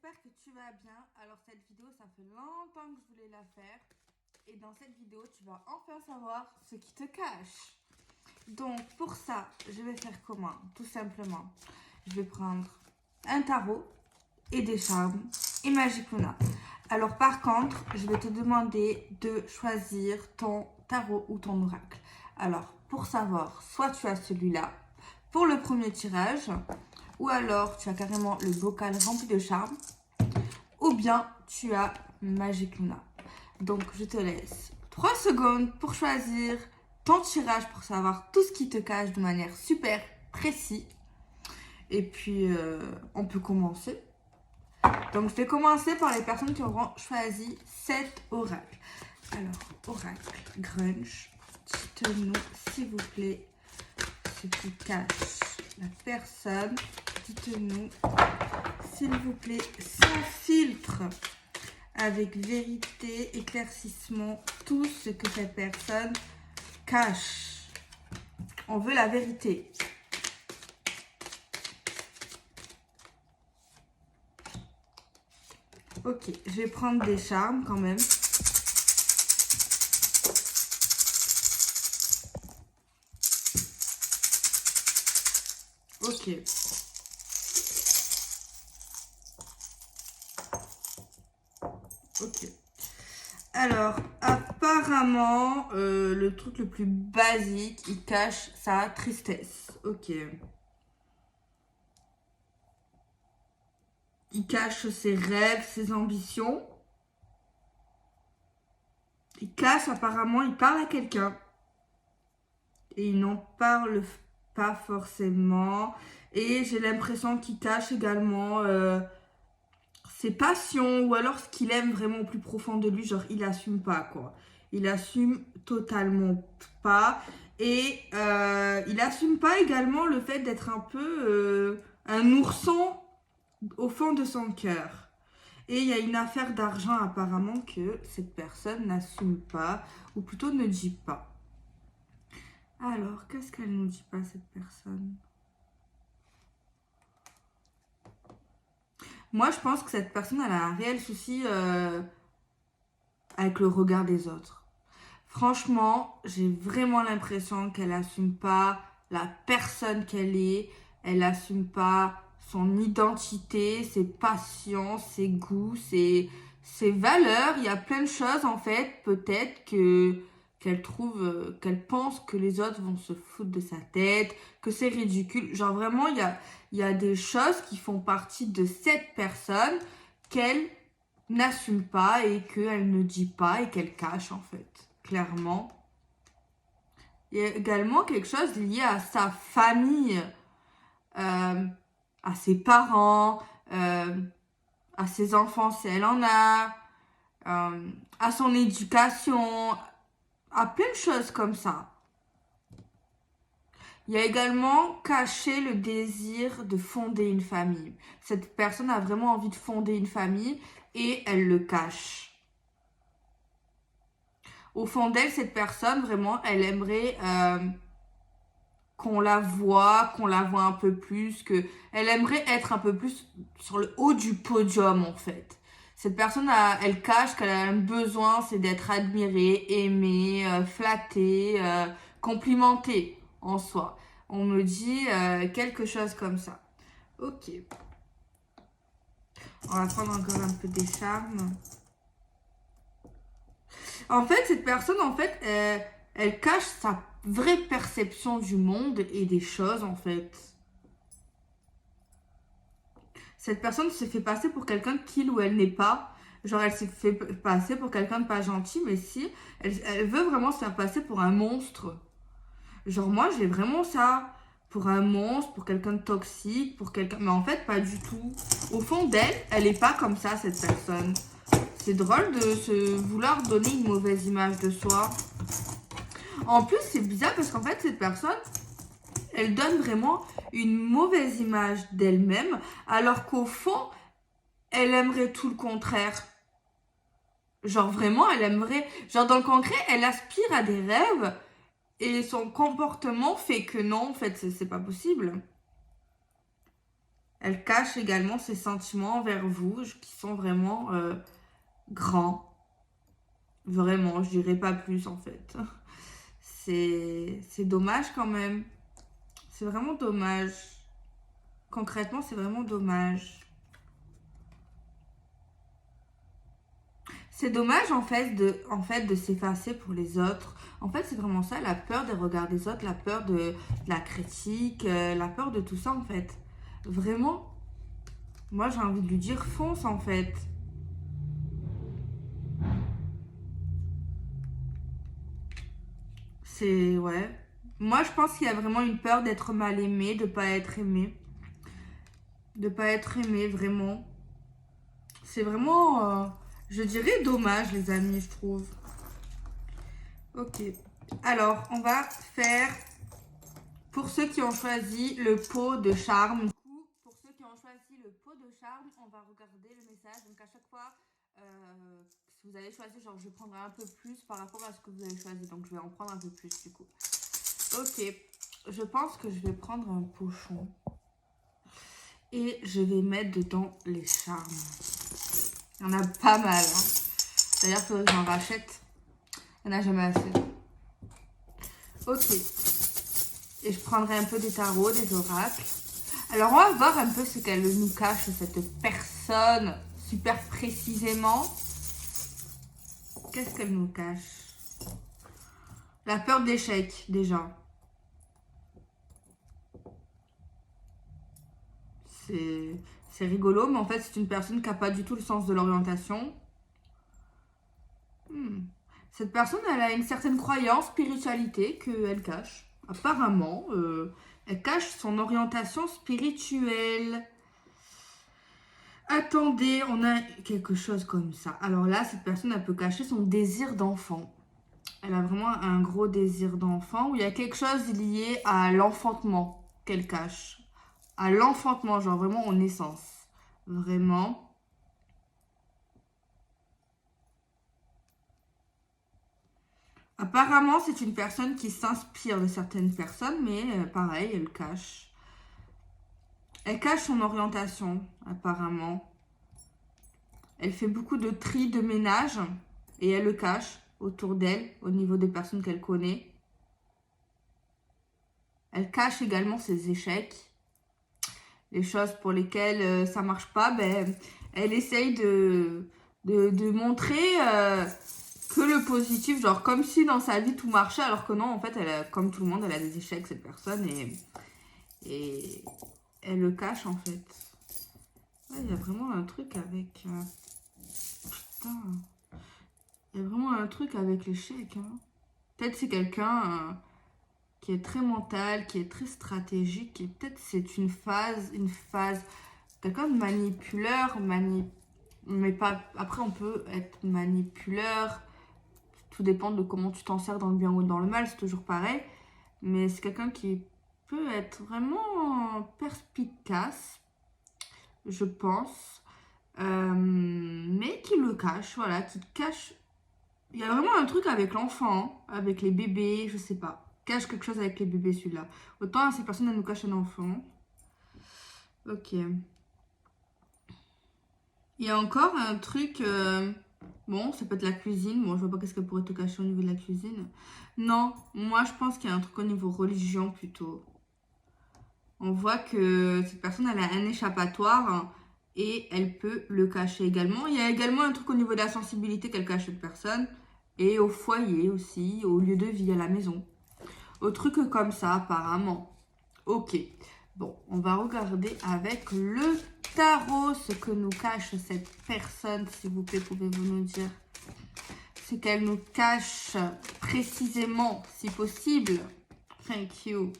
j'espère que tu vas bien. Alors cette vidéo, ça fait longtemps que je voulais la faire. Et dans cette vidéo, tu vas enfin savoir ce qui te cache. Donc pour ça, je vais faire comment? Tout simplement, je vais prendre un tarot et des charmes et Magicuna. Alors par contre, je vais te demander de choisir ton tarot ou ton oracle. Alors pour savoir, soit tu as celui-là pour le premier tirage, ou alors tu as carrément le bocal rempli de charmes, ou bien tu as Magicuna. Donc je te laisse 3 secondes pour choisir ton tirage pour savoir tout ce qui te cache de manière super précise. Et puis on peut commencer. Donc je vais commencer par les personnes qui auront choisi cet oracle. Alors, oracle grunge, dites-nous s'il vous plaît ce qui cache la personne. Dites-nous s'il vous plaît sans filtre, avec vérité, éclaircissement, tout ce que cette personne cache. On veut la vérité. Ok, je vais prendre des charmes quand même. Ok. Ok. Alors, apparemment, le truc le plus basique, il cache sa tristesse. Ok. Il cache ses rêves, ses ambitions. Il cache, apparemment, il parle à quelqu'un. Et il n'en parle pas forcément. Et j'ai l'impression qu'il cache également ses passions ou alors ce qu'il aime vraiment au plus profond de lui. Genre, il assume pas, quoi. Il assume totalement pas. Et il assume pas également le fait d'être un peu un ourson au fond de son cœur. Et il y a une affaire d'argent apparemment que cette personne n'assume pas, ou plutôt ne dit pas. Alors, qu'est-ce qu'elle nous dit pas, cette personne? Moi, je pense que cette personne, elle a un réel souci avec le regard des autres. Franchement, j'ai vraiment l'impression qu'elle n'assume pas la personne qu'elle est. Elle n'assume pas son identité, ses passions, ses goûts, ses valeurs. Il y a plein de choses, en fait, peut-être qu'elle trouve, qu'elle pense que les autres vont se foutre de sa tête, que c'est ridicule. Genre vraiment, il y a des choses qui font partie de cette personne qu'elle n'assume pas et qu'elle ne dit pas et qu'elle cache, en fait, clairement. Il y a également quelque chose lié à sa famille, à ses parents, à ses enfants si elle en a, à son éducation, à plein de choses comme ça. Il y a également caché le désir de fonder une famille. Cette personne a vraiment envie de fonder une famille et elle le cache. Au fond d'elle, cette personne, vraiment, elle aimerait qu'on la voit un peu plus, elle aimerait être un peu plus sur le haut du podium, en fait. Cette personne, elle cache qu'elle a un besoin, c'est d'être admirée, aimée, flattée, complimentée en soi. On me dit quelque chose comme ça. Ok. On va prendre encore un peu des charmes. En fait, cette personne, en fait, elle cache sa vraie perception du monde et des choses, en fait. Cette personne se fait passer pour quelqu'un qu'il ou elle n'est pas. Genre, elle s'est fait passer pour quelqu'un de pas gentil, mais si, elle veut vraiment se faire passer pour un monstre. Genre, moi, j'ai vraiment ça. Pour un monstre, pour quelqu'un de toxique, pour quelqu'un... Mais en fait, pas du tout. Au fond d'elle, elle est pas comme ça, cette personne. C'est drôle de se vouloir donner une mauvaise image de soi. En plus, c'est bizarre parce qu'en fait, cette personne, elle donne vraiment une mauvaise image d'elle-même, alors qu'au fond, elle aimerait tout le contraire. Genre vraiment, elle aimerait... Genre dans le concret, elle aspire à des rêves et son comportement fait que non, en fait, c'est pas possible. Elle cache également ses sentiments envers vous qui sont vraiment grands. Vraiment, je dirais pas plus en fait. C'est dommage quand même. C'est vraiment dommage. Concrètement, c'est vraiment dommage. C'est dommage en fait de s'effacer pour les autres. En fait, c'est vraiment ça, la peur des regards des autres, la peur de la critique, la peur de tout ça en fait. Vraiment, moi j'ai envie de lui dire fonce en fait. C'est ouais. Moi je pense qu'il y a vraiment une peur d'être mal aimé, de pas être aimé. De pas être aimé vraiment. C'est vraiment, je dirais dommage les amis, je trouve. Ok. Alors, on va faire pour ceux qui ont choisi le pot de charme. Du coup, pour ceux qui ont choisi le pot de charme, on va regarder le message. Donc, à chaque fois, si vous avez choisi, genre, je prendrai un peu plus par rapport à ce que vous avez choisi. Donc, je vais en prendre un peu plus du coup. Ok. Je pense que je vais prendre un pochon. Et je vais mettre dedans les charmes. Il y en a pas mal. Hein. D'ailleurs, il faudrait que j'en rachète. Il n'y en a jamais assez. Ok. Et je prendrai un peu des tarots, des oracles. Alors, on va voir un peu ce qu'elle nous cache, cette personne, super précisément. Qu'est-ce qu'elle nous cache? La peur d'échec, déjà. C'est rigolo, mais en fait, c'est une personne qui n'a pas du tout le sens de l'orientation. Cette personne, elle a une certaine croyance, spiritualité qu'elle cache. Apparemment, elle cache son orientation spirituelle. Attendez, on a quelque chose comme ça. Alors là, cette personne, elle peut cacher son désir d'enfant. Elle a vraiment un gros désir d'enfant où il y a quelque chose lié à l'enfantement qu'elle cache. À l'enfantement, genre vraiment en naissance. Vraiment. Apparemment, c'est une personne qui s'inspire de certaines personnes, mais pareil, elle cache. Elle cache son orientation, apparemment. Elle fait beaucoup de tri, de ménage, et elle le cache autour d'elle, au niveau des personnes qu'elle connaît. Elle cache également ses échecs. Les choses pour lesquelles ça marche pas, ben, elle essaye de montrer que le positif, genre comme si dans sa vie tout marchait, alors que non, en fait, elle a, comme tout le monde, elle a des échecs, cette personne, et elle le cache, en fait. Ouais, il y a vraiment un truc avec... putain. Il y a vraiment un truc avec l'échec. Hein. Peut-être c'est quelqu'un qui est très mental, qui est très stratégique, et peut-être c'est une phase, quelqu'un de manipuleur, mais pas. Après, on peut être manipuleur. Tout dépend de comment tu t'en sers dans le bien ou dans le mal, c'est toujours pareil. Mais c'est quelqu'un qui peut être vraiment perspicace, je pense. Mais qui le cache, voilà, qui cache. Il y a vraiment un truc avec l'enfant, hein, avec les bébés, je sais pas. Cache quelque chose avec les bébés, celui-là. Autant ces personnes, elles nous cachent un enfant. Ok. Il y a encore un truc. Bon, ça peut être la cuisine. Bon, je vois pas qu'est-ce qu'elle pourrait te cacher au niveau de la cuisine. Non, moi je pense qu'il y a un truc au niveau religion plutôt. On voit que cette personne, elle a un échappatoire hein, et elle peut le cacher également. Il y a également un truc au niveau de la sensibilité qu'elle cache cette personne. Et au foyer aussi, au lieu de vie, à la maison. Au truc comme ça, apparemment. Ok. Bon, on va regarder avec le tarot ce que nous cache cette personne, s'il vous plaît, pouvez-vous nous dire ce qu'elle nous cache précisément, si possible. Thank you.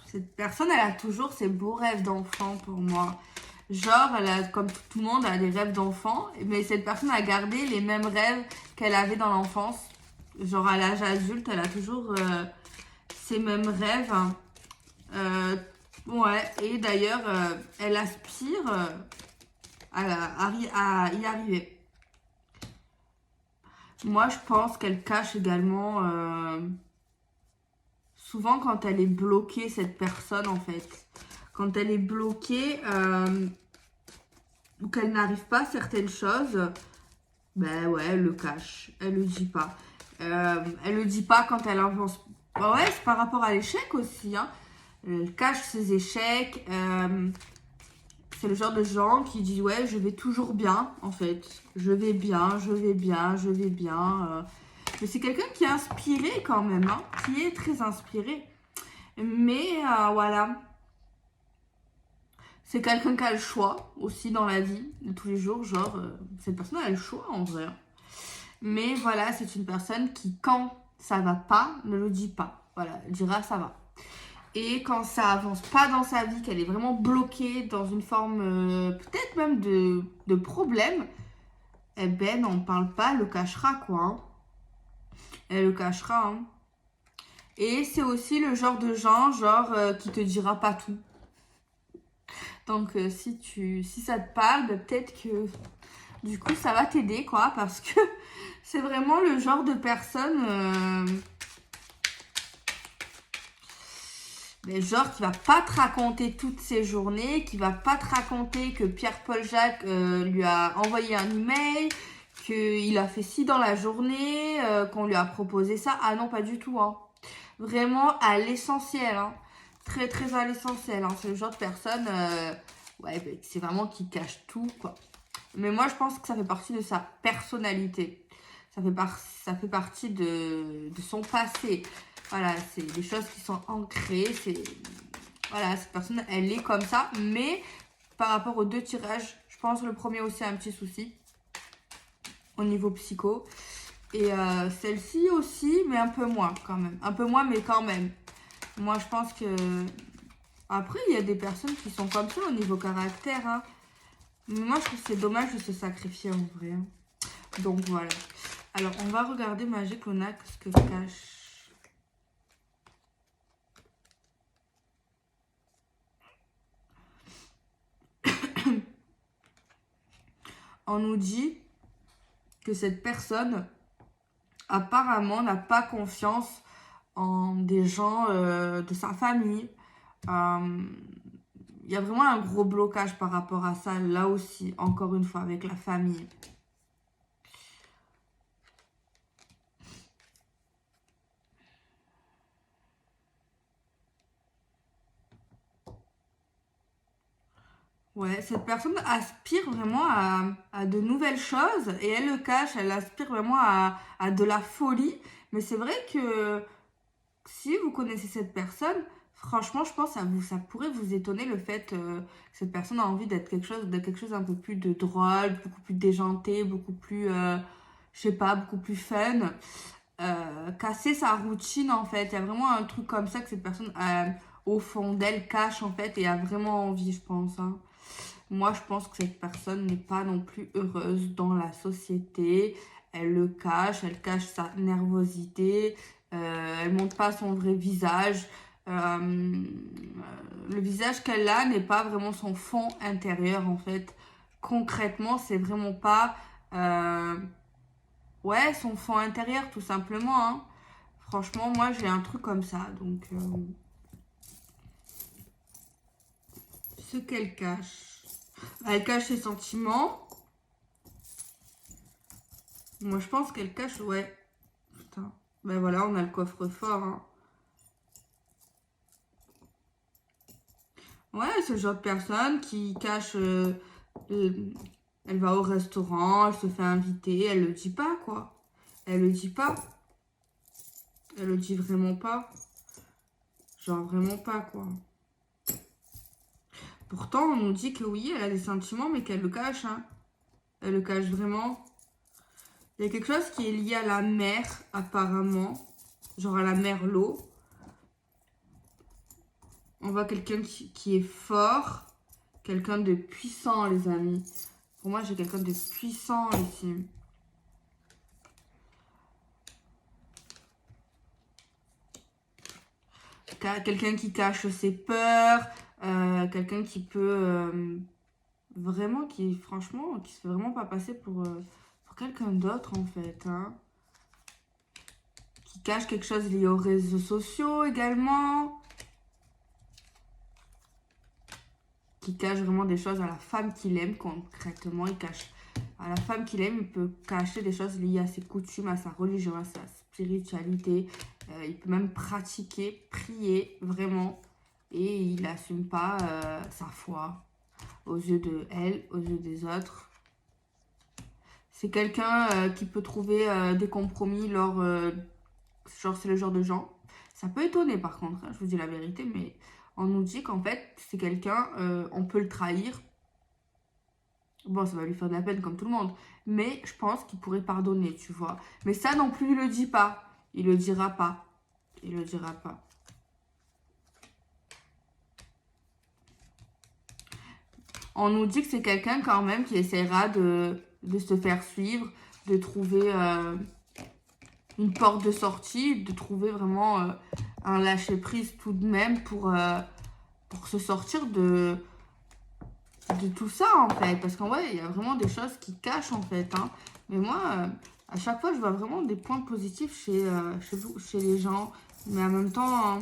Cette personne, elle a toujours ses beaux rêves d'enfant pour moi. Genre, elle a, comme tout le monde, elle a des rêves d'enfant, mais cette personne a gardé les mêmes rêves qu'elle avait dans l'enfance. Genre, à l'âge adulte, elle a toujours ces mêmes rêves. Ouais, et d'ailleurs, elle aspire à y arriver. Moi, je pense qu'elle cache également souvent quand elle est bloquée, cette personne en fait, quand elle est bloquée ou qu'elle n'arrive pas à certaines choses, ben ouais, elle le cache, elle le dit pas. Elle le dit pas quand elle avance. Bah ouais, c'est par rapport à l'échec aussi, hein. Elle cache ses échecs. C'est le genre de gens qui disent ouais, je vais toujours bien en fait. Je vais bien, je vais bien, je vais bien. Mais c'est quelqu'un qui est inspiré quand même, hein, qui est très inspiré. Mais voilà. C'est quelqu'un qui a le choix aussi dans la vie de tous les jours. Genre, cette personne a le choix en vrai. Mais voilà, c'est une personne qui, quand ça va pas, ne le dit pas. Voilà, elle dira ça va. Et quand ça avance pas dans sa vie, qu'elle est vraiment bloquée dans une forme peut-être même de problème, eh ben n'en parle pas, elle le cachera quoi. Hein. Elle le cachera. Hein. Et c'est aussi le genre de gens, genre, qui te dira pas tout. Donc si ça te parle, ben, peut-être que du coup ça va t'aider quoi, parce que c'est vraiment le genre de personne... Mais genre qui va pas te raconter toutes ses journées, qui va pas te raconter que Pierre-Paul Jacques lui a envoyé un email, qu'il a fait ci dans la journée, qu'on lui a proposé ça. Ah non, pas du tout. Hein. Vraiment à l'essentiel. Hein. Très très à l'essentiel. Hein. C'est le genre de personne, ouais, bah, c'est vraiment qui cache tout quoi. Mais moi je pense que ça fait partie de sa personnalité. Ça fait partie de son passé. Voilà, c'est des choses qui sont ancrées. Voilà, cette personne, elle est comme ça. Mais par rapport aux 2 tirages, je pense que le premier aussi a un petit souci au niveau psycho. Et celle-ci aussi, mais un peu moins quand même. Un peu moins, mais quand même. Moi, je pense que... Après, il y a des personnes qui sont comme ça au niveau caractère. Hein. Mais moi, je trouve que c'est dommage de se sacrifier en vrai. Hein. Donc, voilà. Alors, on va regarder Magic Luna, ce que cache. On nous dit que cette personne, apparemment, n'a pas confiance en des gens de sa famille. Il y a vraiment un gros blocage par rapport à ça, là aussi, encore une fois, avec la famille. Ouais, cette personne aspire vraiment à de nouvelles choses et elle le cache, elle aspire vraiment à de la folie. Mais c'est vrai que si vous connaissez cette personne, franchement, je pense que ça pourrait vous étonner le fait que cette personne a envie d'être quelque chose un peu plus de drôle, beaucoup plus déjanté, beaucoup plus, je sais pas, beaucoup plus fun. Casser sa routine en fait. Il y a vraiment un truc comme ça que cette personne, au fond d'elle, cache en fait et a vraiment envie, je pense. Hein. Moi, je pense que cette personne n'est pas non plus heureuse dans la société. Elle cache sa nervosité, elle montre pas son vrai visage. Le visage qu'elle a n'est pas vraiment son fond intérieur en fait. Concrètement, c'est vraiment pas ouais, son fond intérieur tout simplement. Hein. Franchement, moi j'ai un truc comme ça. Donc, ce qu'elle cache. Elle cache ses sentiments. Moi, je pense qu'elle cache, ouais. Putain. Ben voilà, on a le coffre-fort. Hein. Ouais, c'est le genre de personne qui cache... elle va au restaurant, elle se fait inviter, elle le dit pas, quoi. Elle le dit pas. Elle le dit vraiment pas. Genre vraiment pas, quoi. Pourtant, on nous dit que oui, elle a des sentiments, mais qu'elle le cache, hein. Elle le cache vraiment. Il y a quelque chose qui est lié à la mer, apparemment. Genre à la mer l'eau. On voit quelqu'un qui est fort. Quelqu'un de puissant, les amis. Pour moi, j'ai quelqu'un de puissant ici. Quelqu'un qui cache ses peurs. Quelqu'un qui peut... vraiment, franchement, qui se fait vraiment pas passer pour quelqu'un d'autre, en fait. Hein. qui cache quelque chose lié aux réseaux sociaux également. Qui cache vraiment des choses à la femme qu'il aime concrètement. Il cache à la femme qu'il aime, il peut cacher des choses liées à ses coutumes, à sa religion, à sa spiritualité. Il peut même pratiquer, prier vraiment. Et il n'assume pas sa foi aux yeux de elle, aux yeux des autres. C'est quelqu'un qui peut trouver des compromis lors... genre, c'est le genre de gens. Ça peut étonner par contre, hein, je vous dis la vérité, mais on nous dit qu'en fait, c'est quelqu'un, on peut le trahir. Bon, ça va lui faire de la peine comme tout le monde. Mais je pense qu'il pourrait pardonner, tu vois. Mais ça non plus, il le dit pas. Il le dira pas. Il le dira pas. On nous dit que c'est quelqu'un quand même qui essaiera de se faire suivre, de trouver une porte de sortie, de trouver vraiment un lâcher-prise tout de même pour se sortir de tout ça en fait. Parce qu'en vrai, il y a vraiment des choses qui cachent en fait. Hein. Mais moi, à chaque fois, je vois vraiment des points positifs chez les gens. Mais en même temps, hein,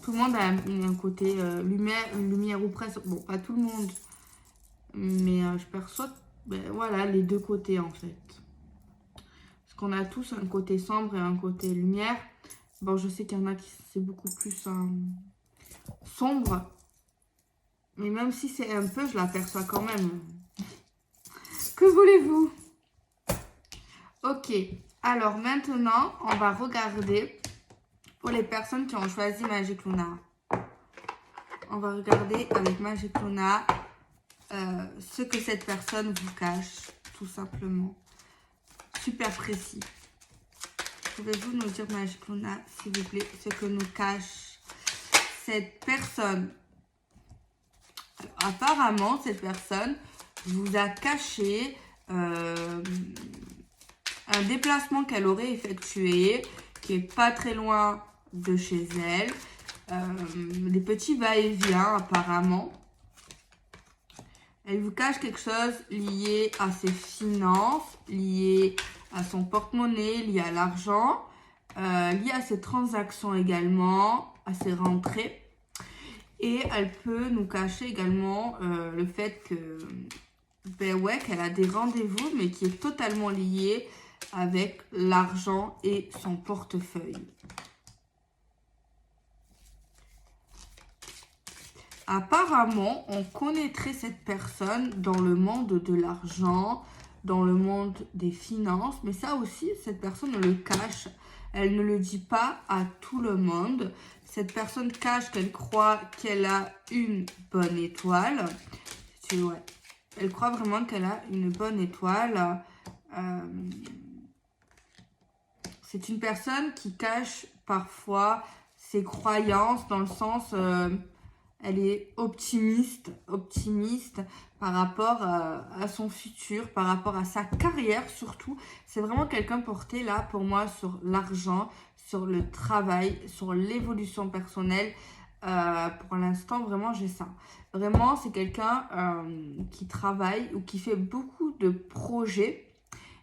tout le monde a un côté lumière ou presque. Bon, pas tout le monde. Mais je perçois voilà, les deux côtés en fait. Parce qu'on a tous un côté sombre et un côté lumière. Bon, je sais qu'il y en a qui c'est beaucoup plus sombre. Mais même si c'est un peu, je l'aperçois quand même. Que voulez-vous? Ok. Alors maintenant, on va regarder pour les personnes qui ont choisi Magic Luna. On va regarder avec Magic Luna ce que cette personne vous cache, tout simplement. Super précis. Pouvez-vous nous dire, Magic Luna, s'il vous plaît, ce que nous cache cette personne? Alors, apparemment, cette personne vous a caché un déplacement qu'elle aurait effectué, qui est pas très loin de chez elle. Des petits va-et-vient, apparemment. Elle vous cache quelque chose lié à ses finances, lié à son porte-monnaie, lié à l'argent, lié à ses transactions également, à ses rentrées. Et elle peut nous cacher également le fait que, qu'elle a des rendez-vous, mais qui est totalement lié avec l'argent et son portefeuille. Apparemment, on connaîtrait cette personne dans le monde de l'argent, dans le monde des finances, mais ça aussi, cette personne le cache. Elle ne le dit pas à tout le monde. Cette personne cache qu'elle croit qu'elle a une bonne étoile. Ouais. Elle croit vraiment qu'elle a une bonne étoile. C'est une personne qui cache parfois ses croyances dans le sens... elle est optimiste par rapport à son futur, par rapport à sa carrière surtout. C'est vraiment quelqu'un porté là pour moi sur l'argent, sur le travail, sur l'évolution personnelle. Pour l'instant, vraiment, j'ai ça. Vraiment, c'est quelqu'un qui travaille ou qui fait beaucoup de projets,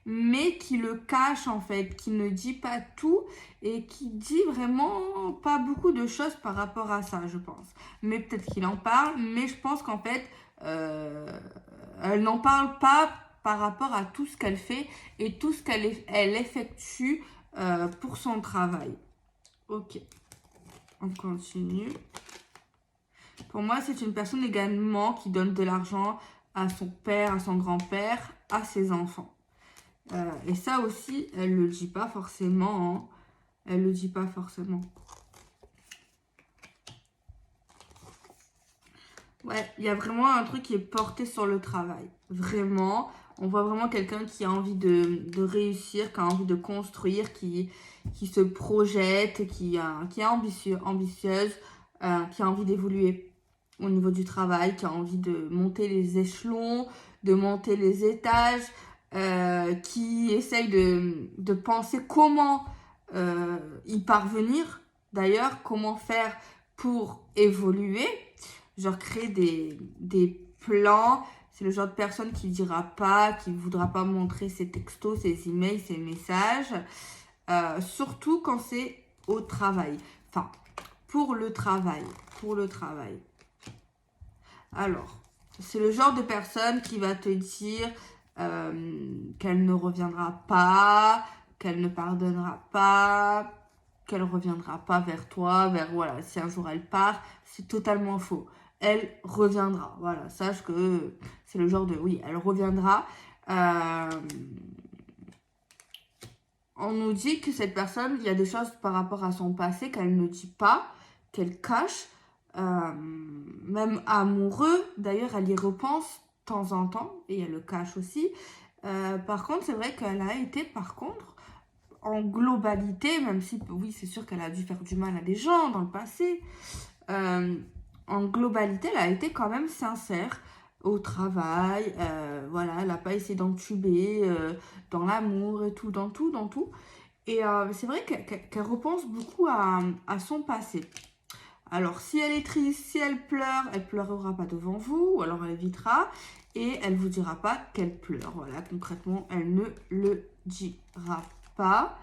mais qui le cache en fait, qui ne dit pas tout et qui dit vraiment pas beaucoup de choses par rapport à ça, je pense. Mais peut-être qu'il en parle, mais je pense qu'en fait, elle n'en parle pas par rapport à tout ce qu'elle fait et tout ce qu'elle effectue pour son travail. Ok, on continue. Pour moi, c'est une personne également qui donne de l'argent à son père, à son grand-père, à ses enfants. Et ça aussi, elle le dit pas forcément. Hein. Elle le dit pas forcément. Ouais, il y a vraiment un truc qui est porté sur le travail. Vraiment. On voit vraiment quelqu'un qui a envie de réussir, qui a envie de construire, qui se projette, qui est ambitieuse, qui a envie d'évoluer au niveau du travail, qui a envie de monter les échelons, de monter les étages, qui essaye de penser comment y parvenir. D'ailleurs, comment faire pour évoluer. Genre créer des plans. C'est le genre de personne qui ne dira pas, qui ne voudra pas montrer ses textos, ses emails, ses messages. surtout quand c'est au travail. Enfin, pour le travail. Alors, c'est le genre de personne qui va te dire qu'elle ne reviendra pas, qu'elle ne pardonnera pas, qu'elle reviendra pas vers toi, voilà, si un jour elle part, c'est totalement faux. Elle reviendra, voilà, sache que c'est le genre de, oui, elle reviendra. On nous dit que cette personne, il y a des choses par rapport à son passé qu'elle ne dit pas, qu'elle cache, même amoureux, d'ailleurs elle y repense de temps en temps, et elle le cache aussi. Par contre, c'est vrai qu'elle a été, par contre, en globalité, même si, oui, c'est sûr qu'elle a dû faire du mal à des gens dans le passé, en globalité, elle a été quand même sincère au travail, voilà, elle n'a pas essayé d'entuber dans l'amour et tout, dans tout. Et c'est vrai qu'elle repense beaucoup à son passé. Alors, si elle est triste, si elle pleurera pas devant vous, ou alors elle évitera, et elle vous dira pas qu'elle pleure. Voilà, concrètement, elle ne le dira pas.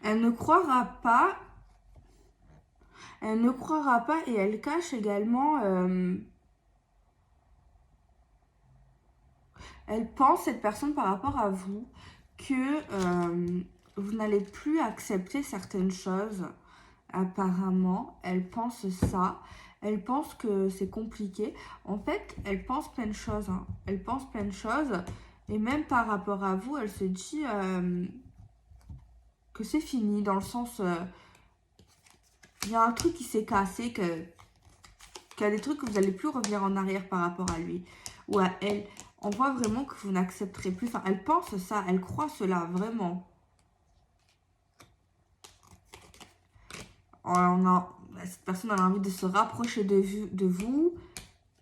Elle ne croira pas. Elle ne croira pas et elle cache également. Elle pense, cette personne, par rapport à vous, que vous n'allez plus accepter certaines choses. Apparemment, elle pense ça. Elle pense que c'est compliqué. En fait, elle pense plein de choses. Hein. Elle pense plein de choses. Et même par rapport à vous, elle se dit que c'est fini. Dans le sens, il y a un truc qui s'est cassé, qu'il y a des trucs que vous n'allez plus revenir en arrière par rapport à lui ou à elle. On voit vraiment que vous n'accepterez plus. Enfin, elle pense ça, elle croit cela, vraiment. Cette personne a envie de se rapprocher de vous.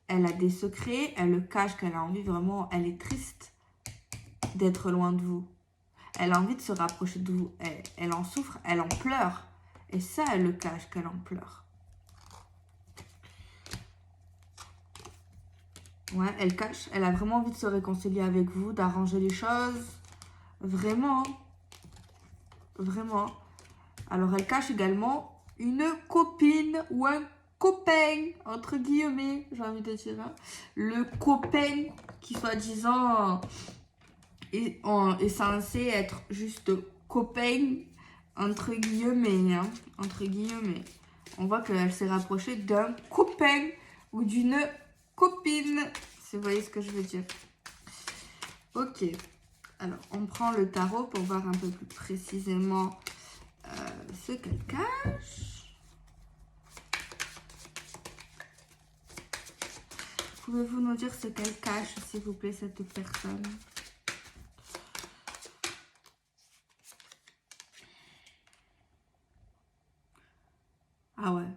Elle a des secrets, elle le cache, qu'elle a envie vraiment, elle est triste d'être loin de vous. Elle a envie de se rapprocher de vous. Elle en souffre, elle en pleure. Et ça, elle le cache, qu'elle en pleure. Ouais, elle cache, elle a vraiment envie de se réconcilier avec vous, d'arranger les choses. Vraiment. Vraiment. Alors, elle cache également une copine ou un copain, entre guillemets, j'ai envie de dire. Hein. Le copain qui, soi-disant, est censé être juste copain, entre guillemets. Hein, entre guillemets. On voit qu'elle s'est rapprochée d'un copain ou d'une copine. Si vous voyez ce que je veux dire. Ok. Alors, on prend le tarot pour voir un peu plus précisément ce qu'elle cache. Pouvez-vous nous dire ce qu'elle cache, s'il vous plaît, cette personne? Ah ouais,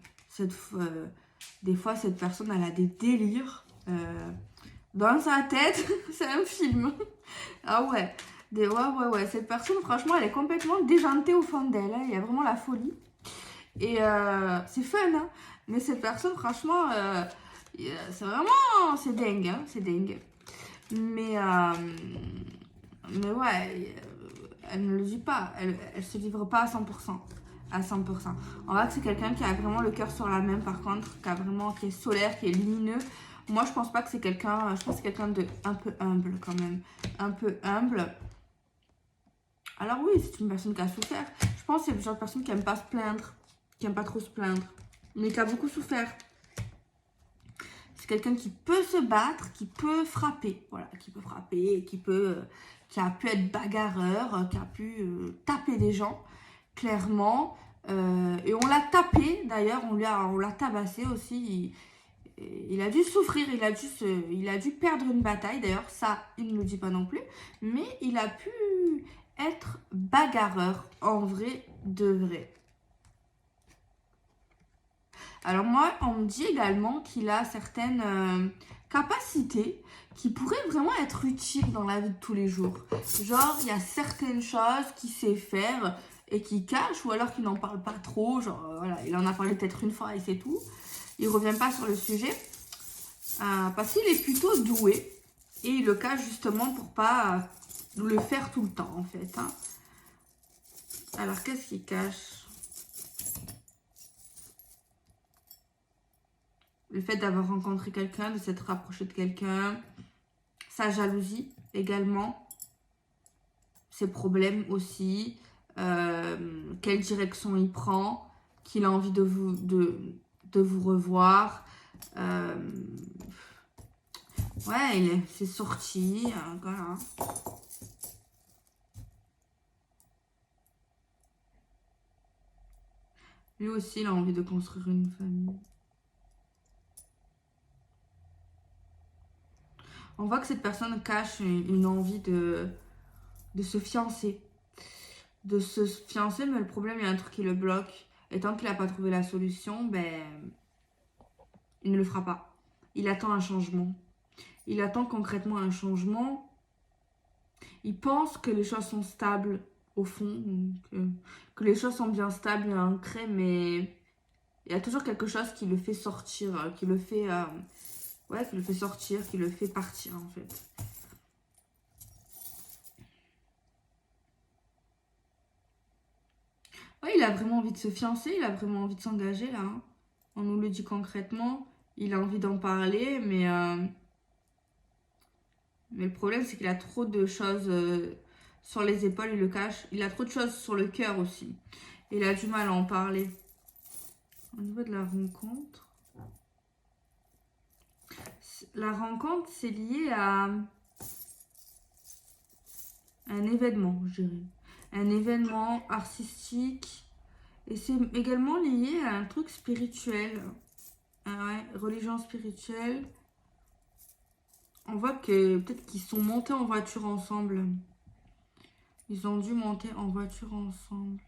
des fois, cette personne, elle a des délires dans sa tête. C'est un film. Ah ouais. Ouais. Cette personne, franchement, elle est complètement déjantée au fond d'elle. Hein. Il y a vraiment la folie. Et c'est fun, hein. Mais cette personne, franchement, c'est vraiment... C'est dingue, hein. C'est dingue. Mais ouais, elle ne le dit pas. Elle se livre pas à 100%. À 100%. On voit que c'est quelqu'un qui a vraiment le cœur sur la main, par contre, qui est solaire, qui est lumineux. Moi, je pense pas que c'est quelqu'un... Je pense que c'est quelqu'un de un peu humble, quand même. Un peu humble. Alors oui, c'est une personne qui a souffert. Je pense que c'est le genre de personne qui aime pas se plaindre. Qui aime pas trop se plaindre. Mais qui a beaucoup souffert. C'est quelqu'un qui peut se battre, qui peut frapper. Voilà, qui peut frapper, qui a pu être bagarreur, qui a pu taper des gens, clairement. Et on l'a tapé, d'ailleurs, on l'a tabassé aussi. Il a dû souffrir, il a dû perdre une bataille. D'ailleurs, ça, il ne le dit pas non plus. Mais il a pu être bagarreur, en vrai de vrai. Alors moi, on me dit également qu'il a certaines capacité qui pourrait vraiment être utile dans la vie de tous les jours. Genre, il y a certaines choses qu'il sait faire et qu'il cache, ou alors qu'il n'en parle pas trop. Genre, voilà, il en a parlé peut-être une fois et c'est tout. Il revient pas sur le sujet parce qu'il est plutôt doué et il le cache justement pour pas le faire tout le temps en fait. Hein. Alors, qu'est-ce qu'il cache? Le fait d'avoir rencontré quelqu'un, de s'être rapproché de quelqu'un, sa jalousie également, ses problèmes aussi, quelle direction il prend, qu'il a envie de vous revoir. Ouais, c'est sorti, voilà. Lui aussi, il a envie de construire une famille. On voit que cette personne cache une envie de se fiancer. De se fiancer, mais le problème, il y a un truc qui le bloque. Et tant qu'il n'a pas trouvé la solution, ben, il ne le fera pas. Il attend un changement. Il attend concrètement un changement. Il pense que les choses sont stables au fond, que les choses sont bien stables et ancrées, mais il y a toujours quelque chose qui le fait sortir, qui le fait sortir, qui le fait partir en fait. Ouais, il a vraiment envie de se fiancer, il a vraiment envie de s'engager là. Hein. On nous le dit concrètement, il a envie d'en parler, mais le problème c'est qu'il a trop de choses sur les épaules, il le cache. Il a trop de choses sur le cœur aussi. Il a du mal à en parler. Au niveau de la rencontre, c'est lié à un événement, je dirais. Un événement artistique. Et c'est également lié à un truc spirituel. Ah ouais, religion spirituelle. On voit que peut-être qu'ils sont montés en voiture ensemble. Ils ont dû monter en voiture ensemble.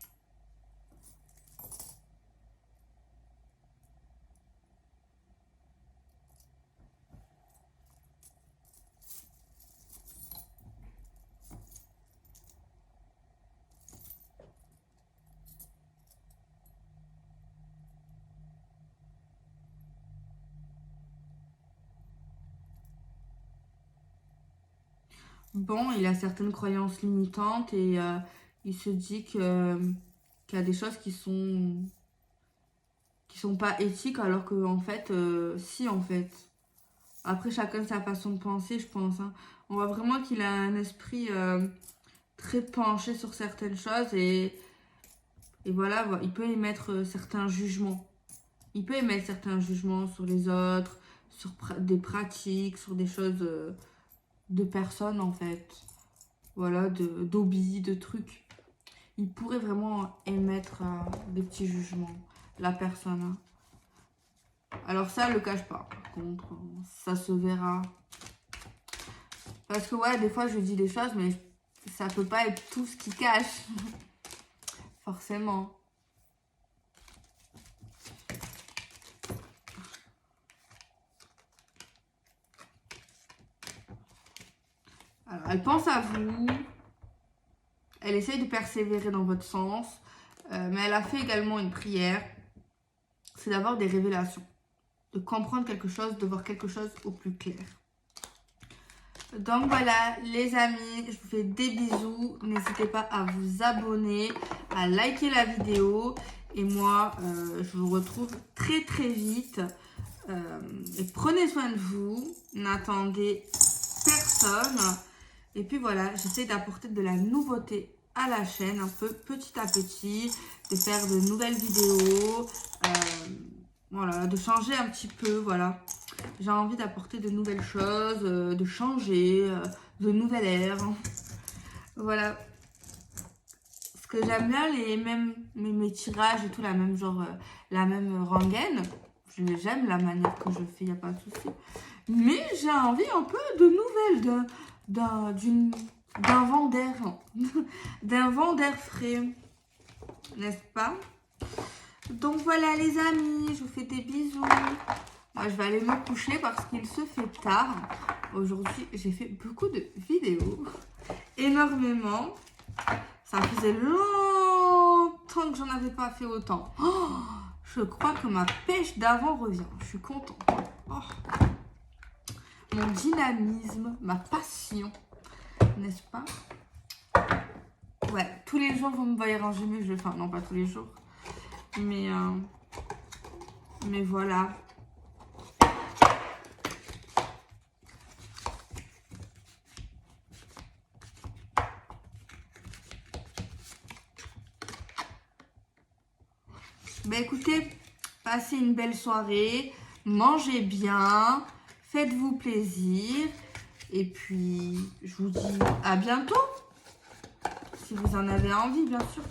Bon, il a certaines croyances limitantes et il se dit qu'il y a des choses qui sont pas éthiques alors que en fait, si en fait. Après, chacun sa façon de penser, je pense. Hein. On voit vraiment qu'il a un esprit très penché sur certaines choses et voilà, il peut émettre certains jugements. Il peut émettre certains jugements sur les autres, sur des pratiques, sur des choses de personnes en fait. Voilà, d'hobbies, de trucs. Il pourrait vraiment émettre des petits jugements, la personne. Hein. Alors ça, le cache pas. Par contre, ça se verra. Parce que ouais, des fois, je dis des choses, mais ça peut pas être tout ce qui cache. Forcément. Alors, elle pense à vous. Elle essaye de persévérer dans votre sens. Mais elle a fait également une prière. C'est d'avoir des révélations. De comprendre quelque chose, de voir quelque chose au plus clair. Donc voilà les amis, je vous fais des bisous. N'hésitez pas à vous abonner, à liker la vidéo. Et moi, je vous retrouve très très vite. Et prenez soin de vous. N'attendez personne. Et puis voilà, j'essaie d'apporter de la nouveauté à la chaîne, un peu petit à petit. De faire de nouvelles vidéos. Voilà, de changer un petit peu, voilà. J'ai envie d'apporter de nouvelles choses, de changer, de nouvelles ères. Voilà. Ce que j'aime bien, mes tirages et tout, la même rengaine. J'aime la manière que je fais, il n'y a pas de souci. Mais j'ai envie un peu de nouvelles, d'un vent d'air. D'un vent d'air frais. N'est-ce pas? Donc voilà les amis, je vous fais des bisous. Moi je vais aller me coucher parce qu'il se fait tard. Aujourd'hui, j'ai fait beaucoup de vidéos. Énormément. Ça faisait longtemps que j'en avais pas fait autant. Oh, je crois que ma pêche d'avant revient. Je suis contente. Oh. Mon dynamisme, ma passion. N'est-ce pas? Ouais, tous les jours, vous me voyez ranger mes jeux. Enfin, non, pas tous les jours. Mais voilà. Ben écoutez, passez une belle soirée. Mangez bien. Faites-vous plaisir. Et puis, je vous dis à bientôt. Si vous en avez envie, bien sûr.